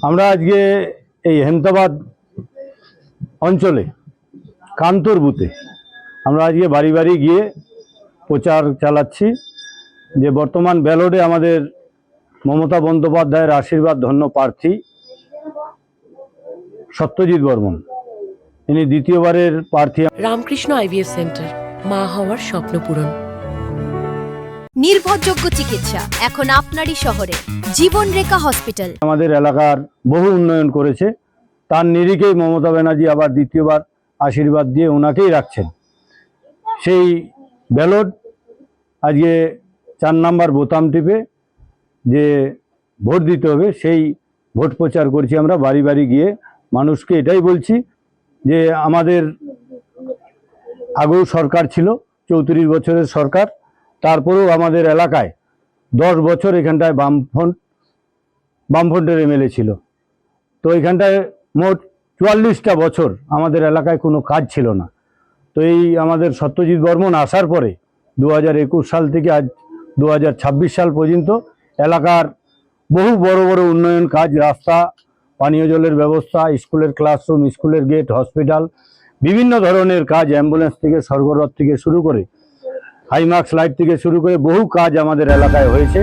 আমরা আজকে এই হেমতাবাদ অঞ্চলে কান্তর বুথে আমরা আজকে বাড়ি বাড়ি গিয়ে প্রচার চালাচ্ছি যে বর্তমান ব্যালটে আমাদের মমতা বন্দ্যোপাধ্যায়ের আশীর্বাদ ধন্য প্রার্থী সত্যজিৎ বর্মন, ইনি দ্বিতীয়বারের প্রার্থী। রামকৃষ্ণ আইভিএফ সেন্টার, মা হওয়ার স্বপ্ন পূরণ। নির্ভরযোগ্য চিকিৎসা এখন আপনারই শহরে, জীবনরেখা হসপিটাল। আমাদের এলাকার বহু উন্নয়ন করেছে, তার নিরিখেই মমতা ব্যানার্জি আবার দ্বিতীয়বার আশীর্বাদ দিয়ে ওনাকেই রাখছেন। সেই ব্যালট আজকে 4 নম্বর বোতাম টিপে যে ভোট দিতে হবে, সেই ভোট প্রচার করছি আমরা বাড়ি বাড়ি গিয়ে। মানুষকে এটাই বলছি যে আমাদের আগেও সরকার ছিল, 34 বছরের সরকার, তারপরেও আমাদের এলাকায় 10 বছর এখানটায় বামফ্রন্টের এমএলএ ছিল। তো এখানটায় মোট 44টা বছর আমাদের এলাকায় কোনো কাজ ছিল না। তো এই আমাদের সত্যজিৎ বর্মন আসার পরে 2021 সাল থেকে আজ 2026 সাল পর্যন্ত এলাকার বহু বড় বড় উন্নয়ন কাজ, রাস্তা, পানীয় জলের ব্যবস্থা, স্কুলের ক্লাসরুম, স্কুলের গেট, হসপিটাল, বিভিন্ন ধরনের কাজ, অ্যাম্বুলেন্স থেকে স্বর্গরথ থেকে শুরু করে হাইমার্কস লাইট থেকে শুরু করে বহু কাজ আমাদের এলাকায় হয়েছে।